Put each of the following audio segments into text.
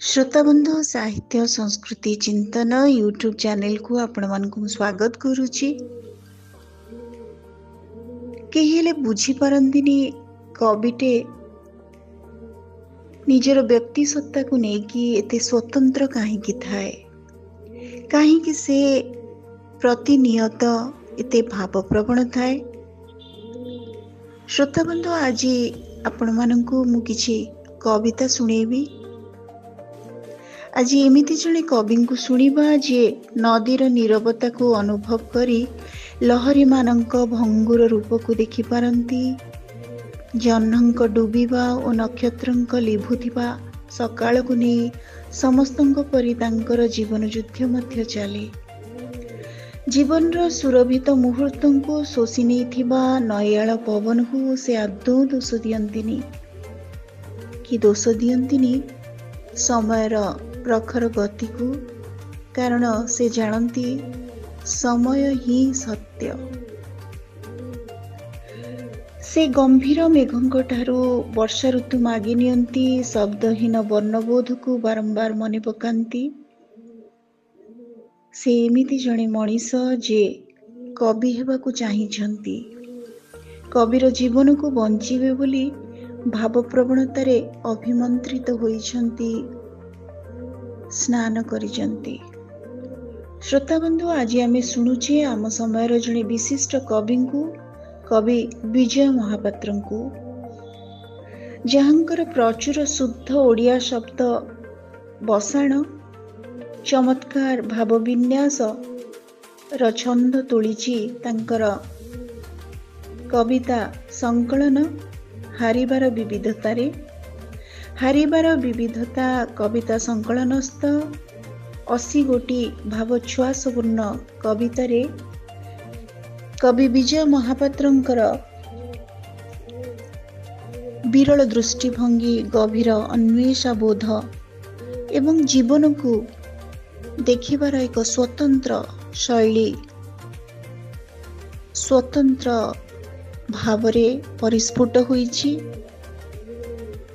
श्रोताबंधु साहित्य संस्कृति चिंतन यूट्यूब चैनल को आपण मानकु स्वागत करुछि। केही हेले बुझी पारंदिनी कविटे निजर व्यक्ति सत्ता को नेकी एते स्वतंत्र काहेकि थाए, काहेकि से प्रतिनियत एते भावप्रवण थाए। श्रोताबंधु आज आपण मानकु मु किछि कविता सुनेबी। आज एमिति जणे कविଙ୍କୁ शुणिबा जे नदीर नीरवता को अनुभव करी लहरी मानक भंगुर रूप को देखि पारंती, जह्नक डूबिबा और नक्षत्रक लिभुथिबा सकाळ को नहीं समस्तक परि तांकर जीवन युद्ध मध्य चले। जीवन रो सुरभित मुहूर्त को शोषि नेइथिबा नयाळ पवन को से आदौ दोष दियंतिनी कि दोष दियंतिनी समयर प्रखर गति को, कारण से जानती समय ही सत्य। से गंभीर मेघंक ठारू वर्षा ऋतु मागी नियंती, शब्दहीन वर्णबोध को बारंबार मने पकांती। से एमिति जणे मनीष जे कवि हेबाकु चाहिछंती, कविर जीवन को बंचिबे बोली भावप्रवणतारे अभिमंत्रित होइछंती, स्नान करिछंती। श्रोताबंधु आज आमे शुणुछे आम समयर जणे विशिष्ट कविंकु, कवि विजय महापात्रंकु, जहांकर प्रचुर शुद्ध ओडिया शब्द बसाण, चमत्कार भाव विन्यास र छंद तोलिछि तांकर कविता संकलन हारिबार विविधतारे। हारिबार विविधता कविता संकलनस्थ 80 गोटी भावोच्छ्वासपूर्ण कवितारे कवि विजय महापात्रंकर विरल दृष्टिभंगी, गभीर अन्वेषा बोध एवं जीवन को देखिबार एक स्वतंत्र शैली, स्वतंत्र भावरे परिस्फुट होइछि।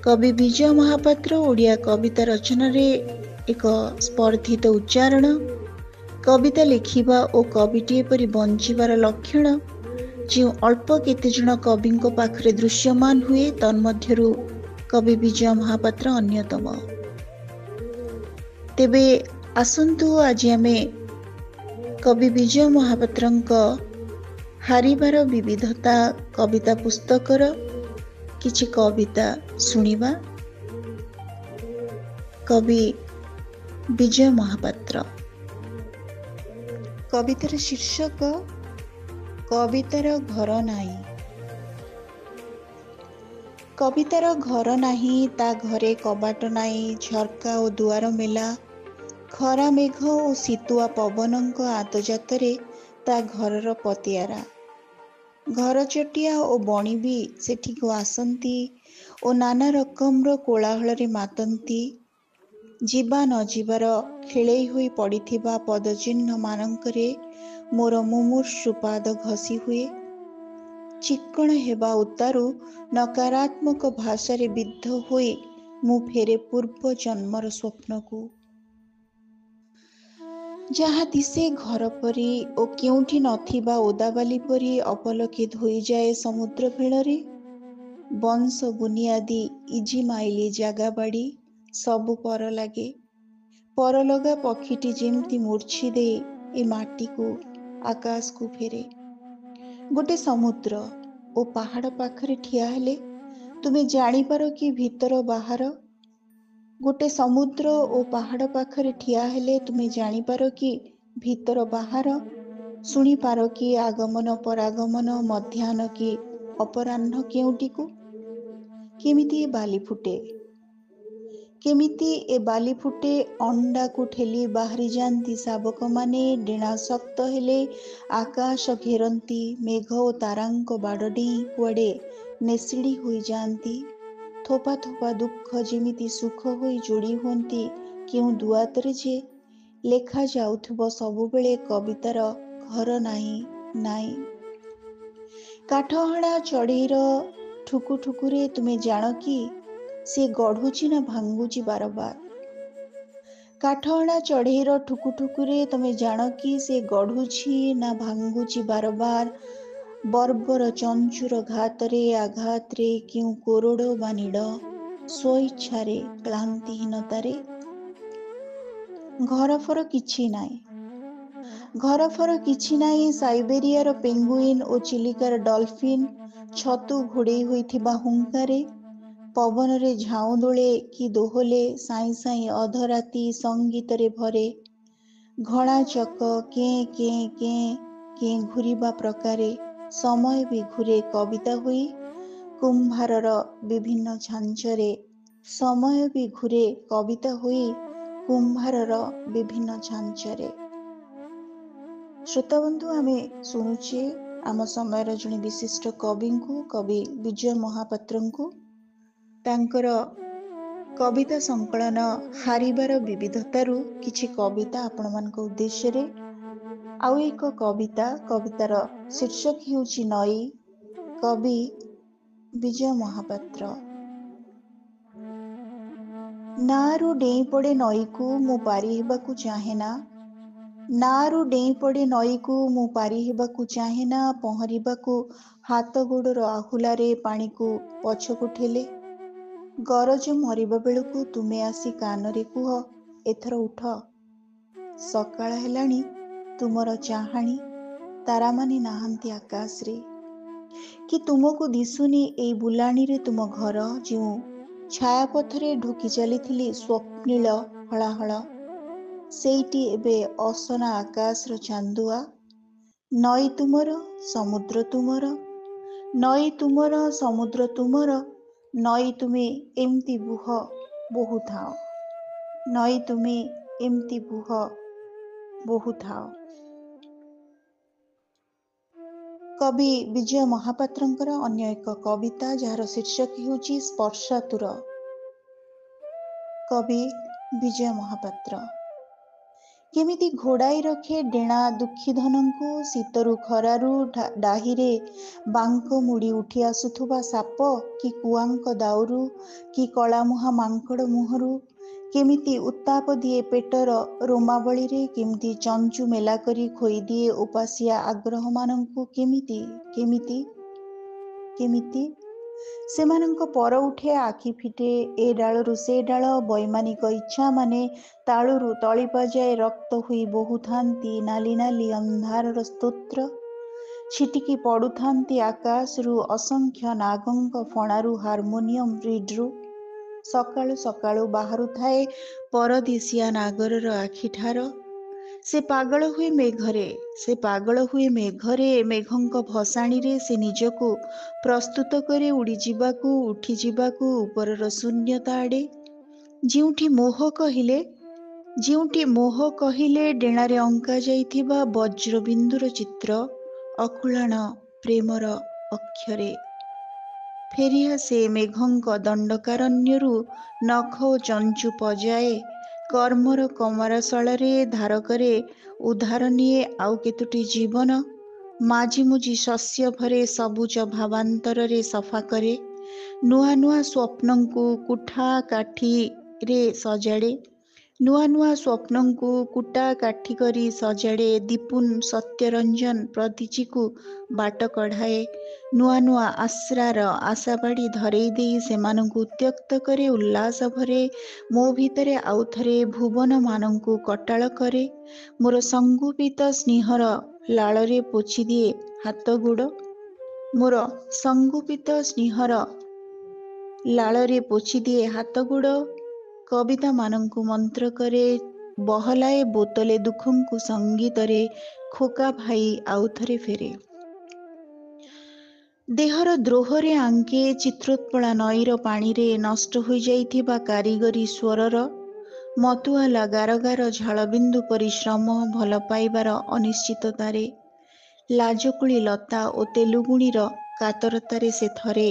कवि विजय महापात्र ओडिया कविता रचना रे एक स्पर्धित उच्चारण, कविता लिखिबा और कविटीए परि बंचिबार लक्षण जो अल्प केते जण कविंक पाखरे दृश्यमान हुए, तन्मध्यरु कवि विजय महापात्र अन्यतम। तेबे आसंतु आज आमे कवि विजय महापात्रंक हारिबार विविधता कविता पुस्तकर किछि कविता सुनिबा। कवि विजय महापात्र। कवितार शीर्षक कवितार घर नाही। कवितार घर नाही, ता घरे कबाट नाही, झरका और दुआर मेला, खरा मेघ और शीतुआ पवनक आतजातरे ता घरर पतियारा। घर चटिया और बणी भी सेठिको आसंती और नाना रकमर कोलाहल रे मातंती। जीवा न जीवार खेळेई होई पड़िथिबा पदचिह्न मानंकरे मोर मुमूर्षु पाद घसी हुए। चिक्कण हेबा उतारू नकारात्मक भाषारे बिद्ध होई मु फेरे पूर्व जन्मर स्वप्न को, जहा दिसे घर परी ओ केउठी नथिबा ओदाबाली परी अपलके धोई जाए समुद्र भेଳରେ। बंश बुनियादी इजी माइली जागा बाड़ी सबु पर लागे। परलगा पक्षीटी जेमती मूर्छी दे ए माटी को आकाश को फेरे। गोटे समुद्र ओ पहाड़ पाखरे ठिया हेले तुमे जानिपार कि भीतर बाहर। गोटे समुद्र ओ पहाड़ पाखरे ठिया हेले तुमे जानिपार कि भीतर बाहर। शुणी पार कि आगमन परागमन, मध्याह्न कि अपराह्न केउटी को। केमिति ए बाली फुटे, केमिति ए बाली फुटे। अंडा को ठेली बाहरी जाती शावक माने, डेणा शक्त हेले आकाश घेरती, मेघ ओ तारांक बाड़ डेई कुआडे नेसिड़ी होई जाती। थोपा थोपा दुख जेमिति सुख होई जोड़ी हुंती केउ दुआतरे जे लेखा जाउथबो सबुबेले कवितार घर नाही नाही। काठहड़ा चढ़ईर ठुकु ठुकुरे तुमे जान कि से गढ़ुची ना भांगुची बारबार। କାଠହଣା ଚଢ଼େଇର ଠୁକୁଠୁକୁରେ ତମେ ଜାଣ କି ସେ ଗଢ଼ୁଛି ନା ଭାଙ୍ଗୁଛି ବାରବାର ବର୍ବର ଚଞ୍ଚୁର ଘାତରେ ଆଘାତରେ କେଉଁ କୋରଡ଼ ବା ନୀଡ଼ ସ୍ୱଇଚ୍ଛାରେ କ୍ଳାନ୍ତିହୀନତାରେ। ଘରଫର କିଛି ନାହିଁ, ଘରଫର କିଛି ନାହିଁ। ସାଇବେରିଆର ପେଙ୍ଗୁଇନ ଓ ଚିଲିକାର ଡଲଫିନ୍ ଛତୁ ଘୋଡ଼େଇ ହୋଇଥିବା ହୁଙ୍କାରେ ପବନରେ ଝାଉଁ ଦୋଳେ କି ଦୋହଲେ ସାଇଁ ସାଇଁ ଅଧରାତି ସଙ୍ଗୀତରେ ଭରେ। ଘଣା ଚକ କେଁ କେଁ କେଁ କେଁ ଘୂରିବା ପ୍ରକାରେ ସମୟ ବି ଘୂରେ କବିତା ହୋଇ। କୁମ୍ଭାରର ବିଭିନ୍ନ ଛାଞ୍ଚରେ ସମୟ ବି ଘୂରେ କବିତା ହୋଇ, କୁମ୍ଭାରର ବିଭିନ୍ନ ଛାଞ୍ଚରେ। ଶ୍ରୋତାବନ୍ଧୁ, ଆମେ ଶୁଣୁଛେ ଆମ ସମୟର ଜଣେ ବିଶିଷ୍ଟ କବିଙ୍କୁ, କବି ବିଜୟ ମହାପାତ୍ରଙ୍କୁ। ତାଙ୍କର କବିତା ସଂକଳନ ହାରିବାର ବିବିଧତାରୁ କିଛି କବିତା ଆପଣମାନଙ୍କ ଉଦ୍ଦେଶ୍ୟରେ। ଆଉ ଏକ କବିତାର ଶୀର୍ଷକ ହେଉଛି ନଈ। କବି ବିଜୟ ମହାପାତ୍ର। ନାଆରୁ ଡେଇଁ ପଡ଼େ ନଈକୁ ମୁଁ ପାରି ହେବାକୁ ଚାହେଁନା, ନାଆରୁ ଡେଇଁ ପଡ଼େ ନଈକୁ ମୁଁ ପାରି ହେବାକୁ ଚାହେଁନା। ପହଁରିବାକୁ ହାତ ଗୋଡ଼ର ଆହୁଲାରେ ପାଣିକୁ ପଛକୁ ଠେଲେ। ଗରଜ ମରିବା ବେଳକୁ ତୁମେ ଆସି କାନରେ କୁହ, ଏଥର ଉଠ। ସକାଳ ହେଲାଣି, ତୁମର ଚାହାଣି, ତାରାମାନେ ନାହାନ୍ତି ଆକାଶରେ। କି ତୁମକୁ ଦିଶୁନି ଏଇ ବୁଲାଣିରେ ତୁମ ଘର। ଯେଉଁ ଛାୟାପଥରେ ଢୁକି ଚାଲିଥିଲି ସ୍ୱପ୍ନିଳ ହଳାହଳ, ସେଇଟି ଏବେ ଅସନା ଆକାଶର ଚାନ୍ଦୁଆ। ନଈ ତୁମର, ସମୁଦ୍ର ତୁମର, ନଈ ତୁମର, ସମୁଦ୍ର ତୁମର। ନଈ ତୁମେ ଏମିତି ବୁହ ବହୁଥାଅ, ନଈ ତୁମେ ଏମିତି ବୁହ ବହୁଥାଅ। କବି ବିଜୟ ମହାପାତ୍ରଙ୍କର ଅନ୍ୟ ଏକ କବିତା, ଯାହାର ଶୀର୍ଷକ ହେଉଛି ସ୍ପର୍ଶାତୁର। କବି ବିଜୟ ମହାପାତ୍ର। କେମିତି ଘୋଡ଼ାଇ ରଖେ ଡେଣା ଦୁଃଖୀଧନଙ୍କୁ, ଶୀତରୁ ଖରାରୁ ଡାହିରେ ବାଙ୍କ ମୁଡ଼ି ଉଠି ଆସୁଥିବା ସାପ କି କୁଆଙ୍କ ଦାଉରୁ କି କଳାମୁହାଁ ମାଙ୍କଡ଼ ମୁହଁରୁ। କେମିତି ଉତ୍ତାପ ଦିଏ ପେଟର ରୋମାବଳୀରେ, କେମିତି ଚଞ୍ଚୁ ମେଲା କରି ଖୋଇଦିଏ ଉପାସିଆ ଆଗ୍ରହମାନଙ୍କୁ। କେମିତି କେମିତି କେମିତି ସେମାନଙ୍କ ପର ଉଠେ, ଆଖି ଫିଟେ ଏ ଡାଳରୁ ସେ ଡାଳ। ବୈମାନିକ ଇଚ୍ଛା ମାନେ ତାଳୁରୁ ତଳିପା ଯାଏ ରକ୍ତ ହୋଇ ବହୁଥାନ୍ତି ନାଲି ନାଲି ଅନ୍ଧାରର ସ୍ତୋତ୍ର। ଛିଟିକି ପଡ଼ୁଥାନ୍ତି ଆକାଶରୁ ଅସଂଖ୍ୟ ନାଗଙ୍କ ଫଣାରୁ, ହାରମୋନିୟମ ରିଡ୍ରୁ। ସକାଳୁ ସକାଳୁ ବାହାରୁଥାଏ ପରଦେଶିଆ ନାଗରର ଆଖିଠାର। ସେ ପାଗଳ ହୁଏ ମେଘରେ, ସେ ପାଗଳ ହୁଏ ମେଘରେ। ମେଘଙ୍କ ଭସାଣିରେ ସେ ନିଜକୁ ପ୍ରସ୍ତୁତ କରେ ଉଡ଼ିଯିବାକୁ, ଉଠିଯିବାକୁ ଉପରର ଶୂନ୍ୟତା ଆଡ଼େ। ଯେଉଁଠି ମୋହ କହିଲେ ଡେଣାରେ ଅଙ୍କା ଯାଇଥିବା ବଜ୍ରବିନ୍ଦୁର ଚିତ୍ର, ଅକୁଳାଣ ପ୍ରେମର ଅକ୍ଷରେ। ଫେରିଆସେ ମେଘଙ୍କ ଦଣ୍ଡକାରଣ୍ୟରୁ ନଖ ଓ ଚଞ୍ଚୁ ପଜାଏ, କର୍ମର କମରାଶଳରେ ଧାର କରେ, ଉଦ୍ଧାର ନିଏ ଆଉ କେତୋଟି ଜୀବନ। ମାଜିମୁଜି ଶସ୍ୟ ଭରେ ସବୁଜ ଭାବାନ୍ତରରେ ସଫା କରେ। ନୂଆ ନୂଆ ସ୍ୱପ୍ନଙ୍କୁ କୁଠା କାଠିରେ ସଜାଡ଼େ, ନୂଆ ନୂଆ ସ୍ୱପ୍ନଙ୍କୁ କୁଟା କାଠି କରି ସଜାଡ଼େ। ଦୀପୁନ ସତ୍ୟରଞ୍ଜନ ପ୍ରତୀଚିକୁ ବାଟ କଢ଼ାଏ, ନୂଆ ନୂଆ ଆଶ୍ରାର ଆଶାବାଡ଼ି ଧରେଇ ଦେଇ ସେମାନଙ୍କୁ ଉତ୍ତ୍ୟକ୍ତ କରେ ଉଲ୍ଲାସ ଭରେ। ମୋ ଭିତରେ ଆଉଥରେ ଭୁବନମାନଙ୍କୁ କଟାଳ କରେ। ମୋର ସଂଗୁପିତ ସ୍ନେହର ଲାଳରେ ପୋଛିଦିଏ ହାତ ଗୋଡ଼, ମୋର ସଂଗୁପିତ ସ୍ନେହର ଲାଳରେ ପୋଛିଦିଏ ହାତ ଗୋଡ଼। କବିତାମାନଙ୍କୁ ମନ୍ତ୍ର କରେ, ବହଲାଏ ବୋତଲେ ଦୁଃଖଙ୍କୁ ସଙ୍ଗୀତରେ। ଖୋକା ଭାଇ ଆଉଥରେ ଫେରେ। ଦେହର ଦ୍ରୋହରେ ଆଙ୍କେ ଚିତ୍ରୋତ୍ପଳା ନଈର ପାଣିରେ ନଷ୍ଟ ହୋଇଯାଇଥିବା କାରିଗରୀ ସ୍ୱରର ମତୁଆଲା ଗାରଗାର ଝାଳବିନ୍ଦୁ ପରିଶ୍ରମ। ଭଲ ପାଇବାର ଅନିଶ୍ଚିତତାରେ, ଲାଜକୁଳି ଲତା ଓ ତେଲୁଗୁଣିର କାତରତାରେ ସେ ଥରେ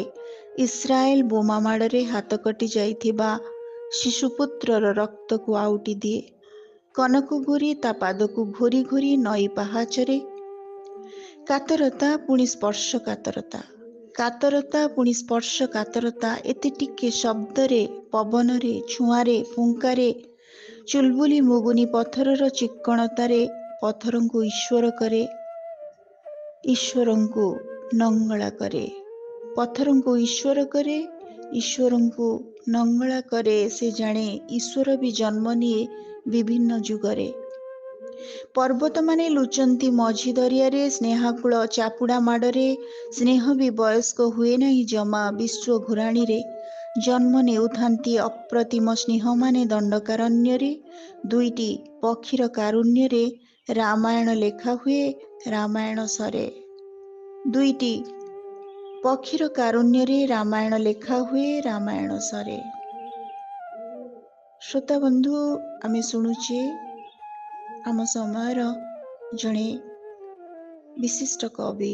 ଇସ୍ରାଏଲ ବୋମା ମାଡ଼ରେ ହାତ କଟି ଯାଇଥିବା ଶିଶୁପୁତ୍ରର ରକ୍ତକୁ ଆଉଟି ଦିଏ। କନକ ଘୋରି ତା ପାଦକୁ ଘୋରି ଘୋରି ନଈ ପାହାଚରେ। କାତରତା ପୁଣି ସ୍ପର୍ଶ କାତରତା, କାତରତା ପୁଣି ସ୍ପର୍ଶ କାତରତା। ଏତେ ଟିକେ ଶବ୍ଦରେ, ପବନରେ, ଛୁଆଁରେ, ଫୁଙ୍କାରେ ଚୁଲବୁଲି ମୁଗୁନି ପଥରର ଚିକ୍କଣତାରେ ପଥରଙ୍କୁ ଈଶ୍ୱର କରେ, ଈଶ୍ୱରଙ୍କୁ ନଙ୍ଗଳା କରେ। ପଥରଙ୍କୁ ଈଶ୍ୱର କରେ, ଈଶ୍ୱରଙ୍କୁ ନଙ୍ଗଳା କରେ। ସେ ଜାଣେ ଈଶ୍ୱର ବି ଜନ୍ମ ନିଏ ବିଭିନ୍ନ ଯୁଗରେ। ପର୍ବତମାନେ ଲୁଚନ୍ତି ମଝି ଦରିଆରେ, ସ୍ନେହାକୁଳ ଚାପୁଡ଼ା ମାଡ଼ରେ। ସ୍ନେହ ବି ବୟସ୍କ ହୁଏ ନାହିଁ ଜମା ବିଶ୍ୱ ଘୁରାଣୀରେ। ଜନ୍ମ ନେଉଥାନ୍ତି ଅପ୍ରତିମ ସ୍ନେହମାନେ ଦଣ୍ଡକାରଣ୍ୟରେ। ଦୁଇଟି ପକ୍ଷୀର କାରୁଣ୍ୟରେ ରାମାୟଣ ଲେଖା ହୁଏ, ରାମାୟଣ ସରେ। ଦୁଇଟି ପକ୍ଷୀର କାରୁଣ୍ୟରେ ରାମାୟଣ ଲେଖା ହୁଏ, ରାମାୟଣ ସରେ। ଶ୍ରୋତା ବନ୍ଧୁ, ଆମେ ଶୁଣୁଛେ ଆମ ସମୟର ଜଣେ ବିଶିଷ୍ଟ କବି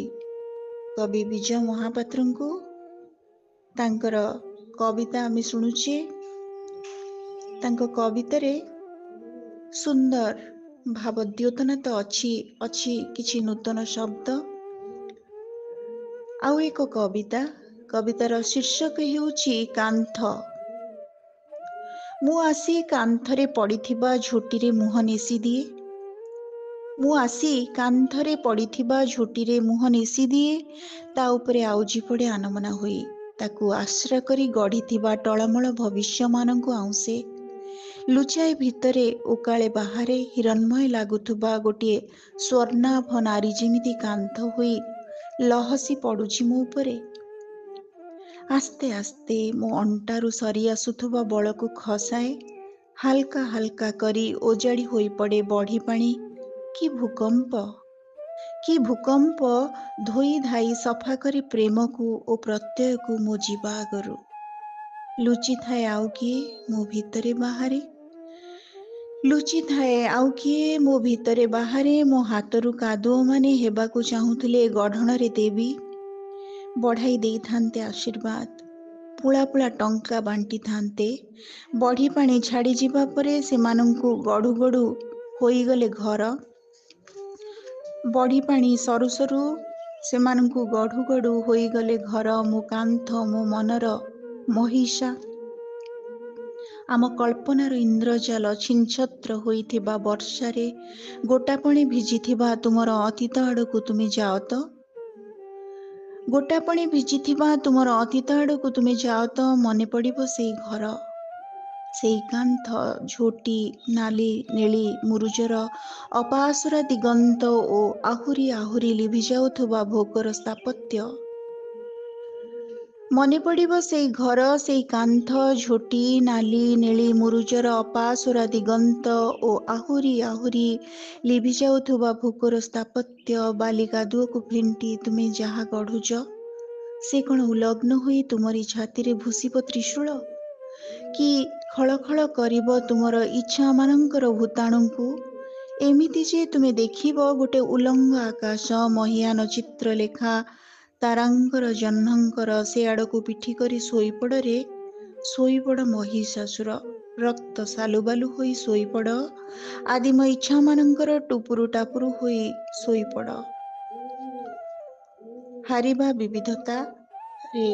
ବିଜୟ ମହାପାତ୍ରଙ୍କୁ। ତାଙ୍କର କବିତା ଆମେ ଶୁଣୁଛେ। ତାଙ୍କ କବିତାରେ ସୁନ୍ଦର ଭାବଦ୍ୟୋତନା ତ ଅଛି କିଛି ନୂତନ ଶବ୍ଦ। ଆଉ ଏକ କବିତାର ଶୀର୍ଷକ ହେଉଛି କାନ୍ଥ। ମୁଁ ଆସି କାନ୍ଥରେ ପଡ଼ିଥିବା ଝୋଟିରେ ମୁହଁ ନେସି ଦିଏ। ମୁଁ ଆସି କାନ୍ଥରେ ପଡ଼ିଥିବା ଝୋଟିରେ ମୁହଁ ନେସି ଦିଏ। ତା ଉପରେ ଆଉଜି ପଡ଼େ ଆନମନା ହୋଇ। ତାକୁ ଆଶ୍ରା କରି ଗଢ଼ିଥିବା ଟଳମଳ ଭବିଷ୍ୟମାନଙ୍କୁ ଆଉଁସେ। ଲୁଚାଏ ଭିତରେ ଓକାଳେ ବାହାରେ ହିରଣ୍ମୟ ଲାଗୁଥିବା ଗୋଟିଏ ସ୍ୱର୍ଣ୍ଣାଭ ନାରୀ ଯେମିତି କାନ୍ଥ ହୋଇ ଲହସି ପଡ଼ୁଛି ମୋ ଉପରେ। ଆସ୍ତେ ଆସ୍ତେ ମୋ ଅଣ୍ଟାରୁ ସରି ଆସୁଥିବା ବଳକୁ ଖସାଏ। ହାଲକା ହାଲକା କରି ଓଜାଡ଼ି ହୋଇ ପଡ଼େ ବଢ଼ି ପାଣି। କି ଭୂକମ୍ପ ଧୋଇ ଧାଇ ସଫା କରି ପ୍ରେମକୁ ଓ ପ୍ରତ୍ୟୟକୁ ମୋ ଯିବା ଆଗରୁ। ଲୁଚିଥାଏ ଆଉ କିଏ ମୋ ଭିତରେ ବାହାରେ। ଲୁଚିଥାଏ ଆଉ କିଏ ମୋ ଭିତରେ ବାହାରେ। ମୋ ହାତରୁ କାଦୁଅମାନେ ହେବାକୁ ଚାହୁଁଥିଲେ ଗଢ଼ଣରେ ଦେବୀ। ବଢ଼ାଇ ଦେଇଥାନ୍ତେ ଆଶୀର୍ବାଦ, ପୁଳା ପୁଳା ଟଙ୍କା ବାଣ୍ଟିଥାନ୍ତେ। ବଢ଼ି ପାଣି ଛାଡ଼ି ଯିବା ପରେ ସେମାନଙ୍କୁ ଗଢ଼ୁ ଗଢ଼ୁ ହୋଇଗଲେ ଘର। ବଢ଼ି ପାଣି ସରୁ ସରୁ ସେମାନଙ୍କୁ ଗଢ଼ୁ ଗଢ଼ୁ ହୋଇଗଲେ ଘର। ମୋ କାନ୍ଥ ମୋ ମନର ମହିଷା। ଆମ କଳ୍ପନାର ଇନ୍ଦ୍ରଜାଲ ଛିନ୍ଛତ୍ର ହୋଇଥିବା ବର୍ଷାରେ ଗୋଟାପଣେ ଭିଜିଥିବା ତୁମର ଅତୀତ ଆଡ଼କୁ ତୁମେ ଯାଅ ତ। ଗୋଟାପଣେ ଭିଜିଥିବା ତୁମର ଅତୀତ ଆଡ଼କୁ ତୁମେ ଯାଅ ତ। ମନେ ପଡ଼ିବ ସେଇ ଘର, ସେଇ କାନ୍ଥ, ଝୋଟି, ନାଲି ନେଳି ମୁରୁଜର ଅପାସରା ଦିଗନ୍ତ ଓ ଆହୁରି ଆହୁରି ଲିଭି ଯାଉଥିବା ଭୋଗର ସ୍ଥାପତ୍ୟ। ମନେ ପଡ଼ିବ ସେଇ ଘର, ସେଇ କାନ୍ଥ, ଝୋଟି, ନାଲି ନେଳି ମୁରୁଜର ଅପାସରା ଦିଗନ୍ତ ଓ ଆହୁରି ଆହୁରି ଲିଭି ଯାଉଥିବା ଭୋଗର ସ୍ଥାପତ୍ୟ। ବାଲି କାଦୁଅକୁ ଫେଣ୍ଟି ତୁମେ ଯାହା ଗଢ଼ୁଛ, ସେ କ'ଣ ଉଲଗ୍ନ ହୋଇ ତୁମରି ଛାତିରେ ଭୂଷିବ ତ୍ରିଶୂଳ? କି ଖଳ ଖଳ କରିବ ତୁମର ଇଚ୍ଛାମାନଙ୍କର ଭୂତାଣୁଙ୍କୁ? ଏମିତି ଯେ ତୁମେ ଦେଖିବ ଗୋଟେ ଉଲଙ୍ଗ ଆକାଶ, ମହିୟାନ ଚିତ୍ରଲେଖା ତାରାଙ୍କର ଜହ୍ନଙ୍କର। ସେ ଆଡ଼କୁ ପିଠି କରି ଶୋଇପଡ଼ରେ, ଶୋଇପଡ଼ ମହିଷାସୁର। ରକ୍ତ ସାଲୁବାଲୁ ହୋଇ ଶୋଇପଡ଼। ଆଦିମ ଇଚ୍ଛାମାନଙ୍କର ଟୁପୁରୁ ଟାପୁରୁ ହୋଇ ଶୋଇପଡ଼। ହାରିବା ବିବିଧତାରେ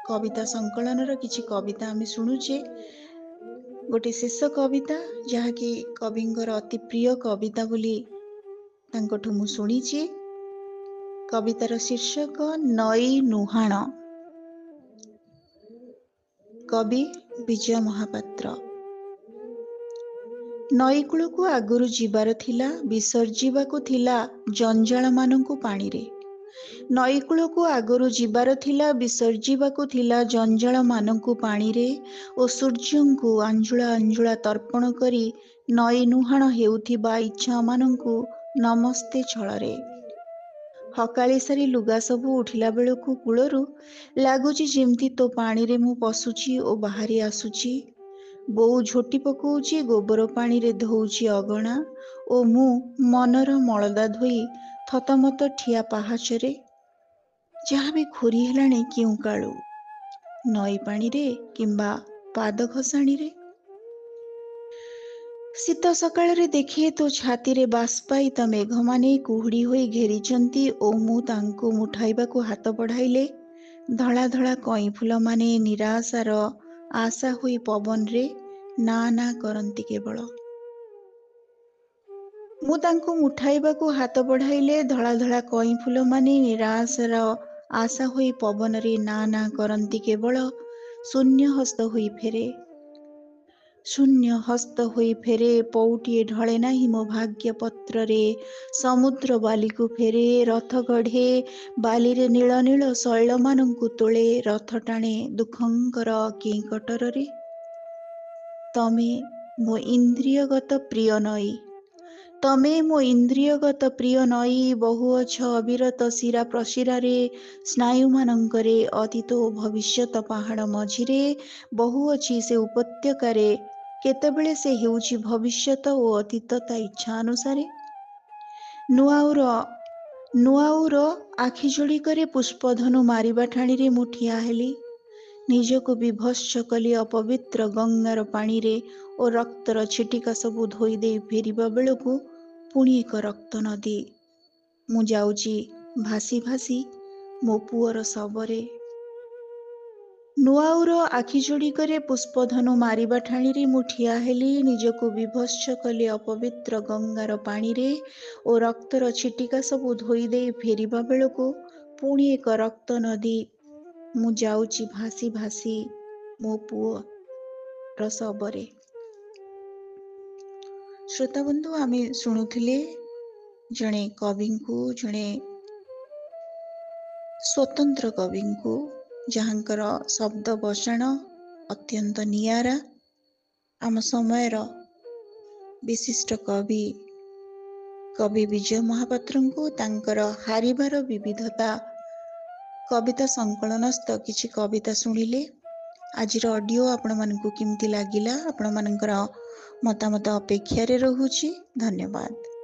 କବିତା ସଂକଳନର କିଛି କବିତା ଆମେ ଶୁଣୁଛେ। ଗୋଟେ ଶେଷ କବିତା, ଯାହାକି କବିଙ୍କର ଅତି ପ୍ରିୟ କବିତା ବୋଲି ତାଙ୍କଠୁ ମୁଁ ଶୁଣିଛି। କବିତାର ଶୀର୍ଷକ ନଈ ନୁହାଣ। କବି ବିଜୟ ମହାପାତ୍ର। ନଈକୂଳକୁ ଆଗରୁ ଯିବାର ଥିଲା, ବିସର୍ଜିବାକୁ ଥିଲା ଜଞ୍ଜାଳମାନଙ୍କୁ ପାଣିରେ। ନଈକୂଳକୁ ଆଗରୁ ଯିବାର ଥିଲା, ବିସର୍ଜିବାକୁ ଥିଲା ଜଞ୍ଜାଳମାନଙ୍କୁ ପାଣିରେ ଓ ସୂର୍ଯ୍ୟଙ୍କୁ ଆଞ୍ଜୁଳା ଆଞ୍ଜୁଳା ତର୍ପଣ କରି ନଈ ନୁହାଣ ହେଉଥିବା ଇଚ୍ଛାମାନଙ୍କୁ ନମସ୍ତେ ଛଳରେ। ହକାଳି ସାରି ଲୁଗା ସବୁ ଉଠିଲା ବେଳକୁ କୂଳରୁ ଲାଗୁଛି ଯେମିତି ତୋ ପାଣିରେ ମୁଁ ପଶୁଛି ଓ ବାହାରି ଆସୁଛି। ବୋଉ ଝୋଟି ପକଉଛି, ଗୋବର ପାଣିରେ ଧୋଉଛି ଅଗଣା ଓ ମୁଁ ମନର ମଳଦା ଧୋଇ ଥତମତ ଠିଆ ପାହାଚରେ। ଯାହା ବି ଖୋରି ହେଲାଣି କେଉଁ କାଳୁ, ନଈ ପାଣିରେ କିମ୍ବା ପାଦ ଘଷାଣିରେ। ଶୀତ ସକାଳରେ ଦେଖେ ତୋ ଛାତିରେ ବାଷ୍ପାୟିତ ମେଘମାନେ କୁହୁଡ଼ି ହୋଇ ଘେରିଛନ୍ତି ଓ ମୁଁ ତାଙ୍କୁ ମୁଠାଇବାକୁ ହାତ ବଢ଼ାଇଲେ ଧଳା ଧଳା କଇଁ ଫୁଲମାନେ ନିରାଶାର ଆଶା ହୋଇ ପବନରେ ନା ନା କରନ୍ତି କେବଳ। ମୁଁ ତାଙ୍କୁ ମୁଠାଇବାକୁ ହାତ ବଢ଼ାଇଲେ ଧଳା ଧଳା କଇଁ ଫୁଲମାନେ ନିରାଶର ଆଶା ହୋଇ ପବନରେ ନା ନା କରନ୍ତି କେବଳ। ଶୂନ୍ୟ ହସ୍ତ ହୋଇ ଫେରେ, ଶୂନ୍ୟ ହସ୍ତ ହୋଇ ଫେରେ, ପଉଟିଏ ଢଳେ ନାହିଁ ମୋ ଭାଗ୍ୟ ପତ୍ରରେ। ସମୁଦ୍ର ବାଲିକୁ ଫେରେ, ରଥ ଗଢ଼େ, ବାଲିରେ ନୀଳ ନୀଳ ଶୈଳମାନଙ୍କୁ ତୋଳେ, ରଥ ଟାଣେ ଦୁଃଖଙ୍କର କେଁ କଟରରେ। ତମେ ମୋ ଇନ୍ଦ୍ରିୟଗତ ପ୍ରିୟ ନଈ, ତମେ ମୋ ଇନ୍ଦ୍ରିୟଗତ ପ୍ରିୟ ନଈ, ବହୁଅଛ ଅବିରତ ଶିରା ପ୍ରଶିରାରେ, ସ୍ନାୟୁମାନଙ୍କରେ ଅତୀତ ଓ ଭବିଷ୍ୟତ ପାହାଡ଼ ମଝିରେ, ବହୁଅଛି ସେ ଉପତ୍ୟକାରେ, କେତେବେଳେ ସେ ହେଉଛି ଭବିଷ୍ୟତ ଓ ଅତୀତ ତା ଇଚ୍ଛା ଅନୁସାରେ। ନୂଆଉର ଆଖି ଯୋଡ଼ିକରେ ପୁଷ୍ପଧନୁ ମାରିବା ଠାଣିରେ ମୁଁ ଠିଆ ହେଲି। ନିଜକୁ ବିଭତ୍ସ କଲି ଅପବିତ୍ର ଗଙ୍ଗାର ପାଣିରେ ଓ ରକ୍ତର ଛିଟିକା ସବୁ ଧୋଇ ଦେଇ ଫେରିବା ବେଳକୁ ପୁଣି ଏକ ରକ୍ତ ନଦୀ। ମୁଁ ଯାଉଛି ଭାସି ଭାସି ମୋ ପୁଅର ଶବରେ। ନୂଆଉର ଆଖି ଯୋଡ଼ିକରେ ପୁଷ୍ପଧନୁ ମାରିବା ଠାଣିରେ ମୁଁ ଠିଆ ହେଲି। ନିଜକୁ ବିଭତ୍ସ କଲି ଅପବିତ୍ର ଗଙ୍ଗାର ପାଣିରେ ଓ ରକ୍ତର ଛିଟିକା ସବୁ ଧୋଇ ଦେଇ ଫେରିବା ବେଳକୁ ପୁଣି ଏକ ରକ୍ତ ନଦୀ। ମୁଁ ଯାଉଛି ଭାସି ଭାସି ମୋ ପୁଅର ଶବରେ। ଶ୍ରୋତାବନ୍ଧୁ, ଆମେ ଶୁଣୁଥିଲେ ଜଣେ କବିଙ୍କୁ, ଜଣେ ସ୍ୱତନ୍ତ୍ର କବିଙ୍କୁ, ଯାହାଙ୍କର ଶବ୍ଦ ବସାଣ ଅତ୍ୟନ୍ତ ନିଆରା। ଆମ ସମୟର ବିଶିଷ୍ଟ କବି ବିଜୟ ମହାପାତ୍ରଙ୍କୁ ତାଙ୍କର ହାରିବାର ବିବିଧତା କବିତା ସଂକଳନସ୍ଥ କିଛି କବିତା ଶୁଣିଲେ। ଆଜିର ଅଡ଼ିଓ ଆପଣମାନଙ୍କୁ କେମିତି ଲାଗିଲା? ଆପଣମାନଙ୍କର ମତାମତ ଅପେକ୍ଷାରେ ରହୁଛି। ଧନ୍ୟବାଦ।